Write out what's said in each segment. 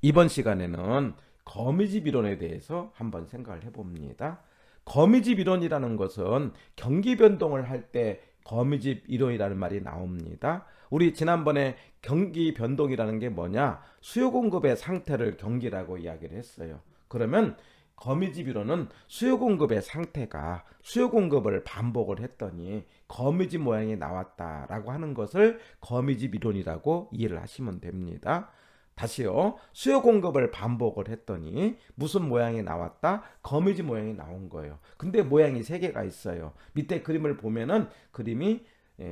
이번 시간에는 거미집 이론에 대해서 한번 생각을 해봅니다. 거미집 이론이라는 것은 경기 변동을 할 때 거미집 이론이라는 말이 나옵니다. 우리 지난번에 경기 변동이라는 게 뭐냐? 수요 공급의 상태를 경기라고 이야기를 했어요. 그러면 거미집 이론은 수요 공급의 상태가 수요 공급을 반복을 했더니 거미집 모양이 나왔다라고 하는 것을 거미집 이론이라고 이해를 하시면 됩니다. 다시요. 수요 공급을 반복을 했더니 무슨 모양이 나왔다? 거미지 모양이 나온 거예요. 근데 모양이 세 개가 있어요. 밑에 그림을 보면은 그림이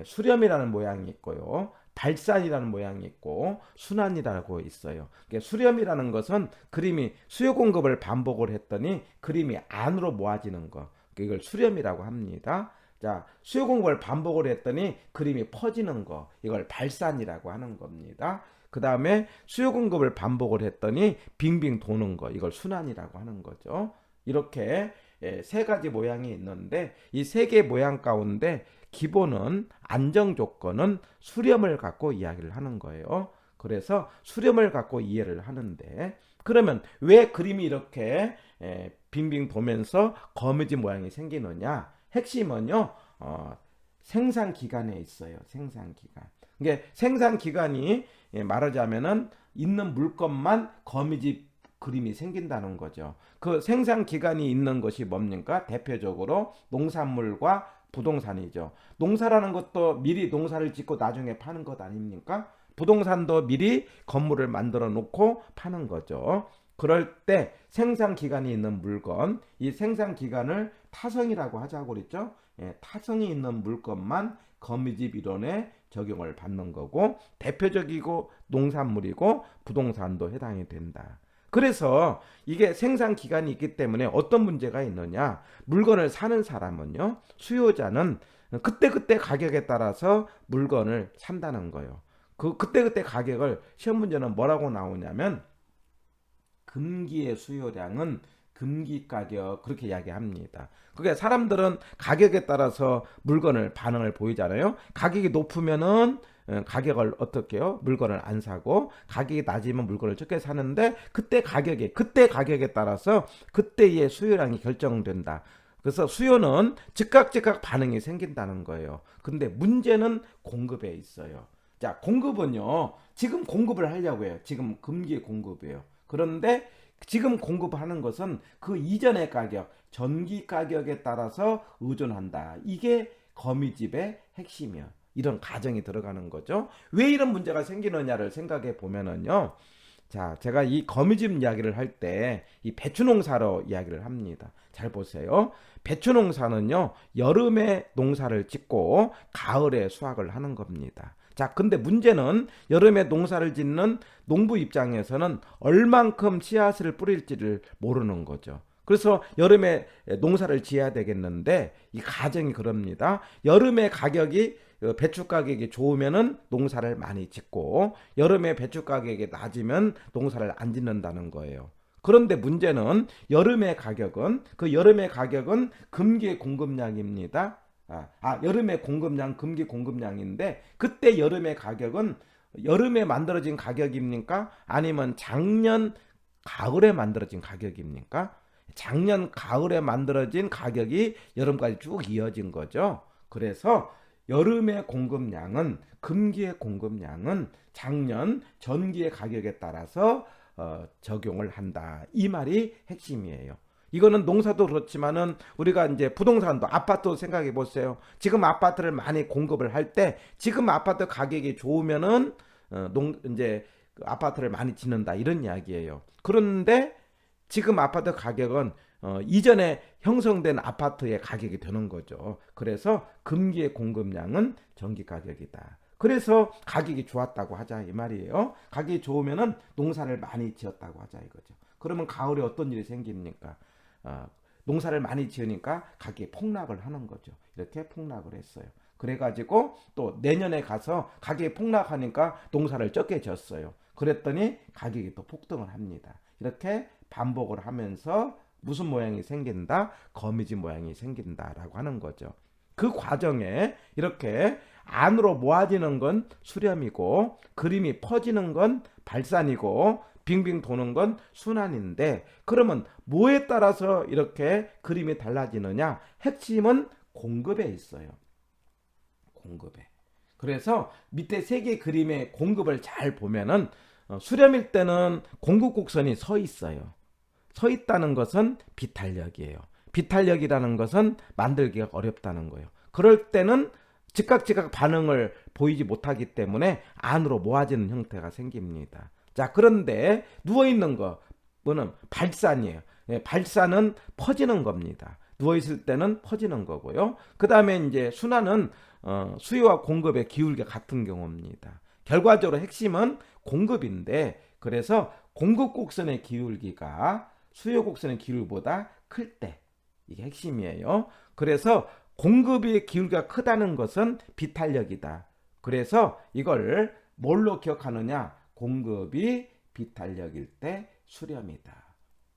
수렴이라는 모양이 있고요. 발산이라는 모양이 있고 순환이라고 있어요. 그러니까 수렴이라는 것은 그림이 수요 공급을 반복을 했더니 그림이 안으로 모아지는 거. 이걸 수렴이라고 합니다. 자, 수요 공급을 반복을 했더니 그림이 퍼지는 거. 이걸 발산이라고 하는 겁니다. 그 다음에 수요 공급을 반복을 했더니 빙빙 도는 거, 이걸 순환이라고 하는 거죠. 이렇게 세 가지 모양이 있는데 이 세 개 모양 가운데 기본은 안정 조건은 수렴을 갖고 이야기를 하는 거예요. 그래서 수렴을 갖고 이해를 하는데 그러면 왜 그림이 이렇게 빙빙 도면서 거미지 모양이 생기느냐? 핵심은요. 생산 기간에 있어요. 생산 기간. 이게 생산 기간이 말하자면은 있는 물건만 거미집 그림이 생긴다는 거죠. 그 생산 기간이 있는 것이 뭡니까? 대표적으로 농산물과 부동산이죠. 농사라는 것도 미리 농사를 짓고 나중에 파는 것 아닙니까? 부동산도 미리 건물을 만들어 놓고 파는 거죠. 그럴 때 생산 기간이 있는 물건, 이 생산 기간을 타성이라고 하자고 그랬죠. 타성이 있는 물건만 거미집 이론에 적용을 받는 거고 대표적이고 농산물이고 부동산도 해당이 된다. 그래서 이게 생산 기간이 있기 때문에 어떤 문제가 있느냐? 물건을 사는 사람은요, 수요자는 그때그때 가격에 따라서 물건을 산다는 거예요. 그때그때 가격을 시험 문제는 뭐라고 나오냐면 금기의 수요량은 금기 가격 그렇게 이야기합니다. 그게 사람들은 가격에 따라서 물건을 반응을 보이잖아요. 가격이 높으면은 가격을 어떻게 해요? 물건을 안 사고 가격이 낮으면 물건을 적게 사는데 그때 가격에 따라서 그때의 수요량이 결정된다. 그래서 수요는 즉각 반응이 생긴다는 거예요. 근데 문제는 공급에 있어요. 자, 공급은요. 지금 공급을 하려고 해요. 지금 금기 공급이에요. 그런데 지금 공급하는 것은 그 이전의 가격, 전기 가격에 따라서 의존한다. 이게 거미집의 핵심이야. 이런 가정이 들어가는 거죠. 왜 이런 문제가 생기느냐를 생각해 보면은요. 자, 제가 이 거미집 이야기를 할 때 이 배추 농사로 이야기를 합니다. 잘 보세요. 배추 농사는요, 여름에 농사를 짓고 가을에 수확을 하는 겁니다. 자, 근데 문제는 여름에 농사를 짓는 농부 입장에서는 얼만큼 씨앗을 뿌릴지를 모르는 거죠. 그래서 여름에 농사를 지어야 되겠는데 이 가정이 그럽니다. 여름에 가격이 배추 가격이 좋으면은 농사를 많이 짓고 여름에 배추 가격이 낮으면 농사를 안 짓는다는 거예요. 그런데 문제는 여름의 가격은 금기 공급량입니다. 여름의 공급량, 금기 공급량인데 그때 여름의 가격은 여름에 만들어진 가격입니까? 아니면 작년 가을에 만들어진 가격입니까? 작년 가을에 만들어진 가격이 여름까지 쭉 이어진 거죠. 그래서 여름의 공급량은 금기의 공급량은 작년 전기의 가격에 따라서 적용을 한다. 이 말이 핵심이에요. 이거는 농사도 그렇지만은 우리가 이제 부동산도 아파트 생각해 보세요. 지금 아파트를 많이 공급을 할 때 지금 아파트 가격이 좋으면은 이제 그 아파트를 많이 짓는다 이런 이야기예요. 그런데 지금 아파트 가격은 이전에 형성된 아파트의 가격이 되는 거죠. 그래서 금기의 공급량은 전기 가격이다. 그래서 가격이 좋았다고 하자 이 말이에요. 가격이 좋으면은 농사를 많이 지었다고 하자 이거죠. 그러면 가을에 어떤 일이 생깁니까? 농사를 많이 지으니까 가격이 폭락을 하는 거죠. 이렇게 폭락을 했어요. 그래가지고 또 내년에 가서 가격이 폭락하니까 농사를 적게 지었어요. 그랬더니 가격이 또 폭등을 합니다. 이렇게 반복을 하면서 무슨 모양이 생긴다? 거미집 모양이 생긴다라고 하는 거죠. 그 과정에 이렇게 안으로 모아지는 건 수렴이고 그림이 퍼지는 건 발산이고 빙빙 도는 건 순환인데 그러면 뭐에 따라서 이렇게 그림이 달라지느냐? 핵심은 공급에 있어요. 공급에. 그래서 밑에 세 개 그림의 공급을 잘 보면은 수렴일 때는 공급 곡선이 서 있어요. 서 있다는 것은 비탄력이에요. 비탄력이라는 것은 만들기가 어렵다는 거예요. 그럴 때는 즉각 반응을 보이지 못하기 때문에 안으로 모아지는 형태가 생깁니다. 자, 그런데 누워있는 거는 발산이에요. 예, 발산은 퍼지는 겁니다. 누워있을 때는 퍼지는 거고요. 그 다음에 이제 순환은 수요와 공급의 기울기가 같은 경우입니다. 결과적으로 핵심은 공급인데 그래서 공급 곡선의 기울기가 수요 곡선의 기울기보다 클 때 이게 핵심이에요. 그래서 공급의 기울기가 크다는 것은 비탄력이다. 그래서 이걸 뭘로 기억하느냐? 공급이 비탄력일 때 수렴이다.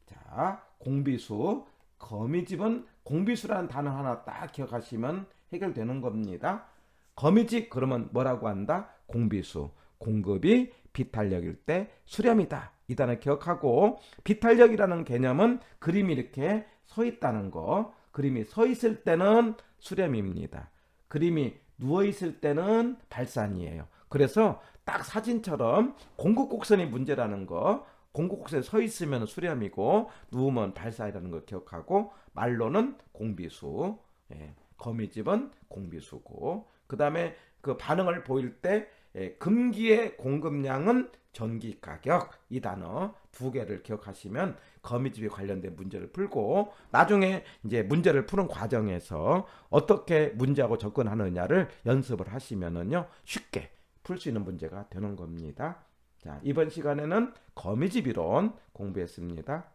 자, 공비수. 거미집은 공비수라는 단어 하나 딱 기억하시면 해결되는 겁니다. 거미집 그러면 뭐라고 한다? 공비수. 공급이 비탄력일 때 수렴이다. 이 단어 기억하고 비탄력이라는 개념은 그림이 이렇게 서 있다는 거. 그림이 서 있을 때는 수렴입니다. 그림이 누워 있을 때는 발산이에요. 그래서 딱 사진처럼 공급 곡선이 문제라는 거. 공급 곡선에 서 있으면 수렴이고 누우면 발산이라는 걸 기억하고 말로는 공비수. 예, 거미집은 공비수고 그 다음에 그 반응을 보일 때 금기의 공급량은 전기 가격 이 단어 두 개를 기억하시면 거미집에 관련된 문제를 풀고 나중에 이제 문제를 푸는 과정에서 어떻게 문제하고 접근하느냐를 연습을 하시면은요 쉽게 풀 수 있는 문제가 되는 겁니다. 자, 이번 시간에는 거미집 이론 공부했습니다.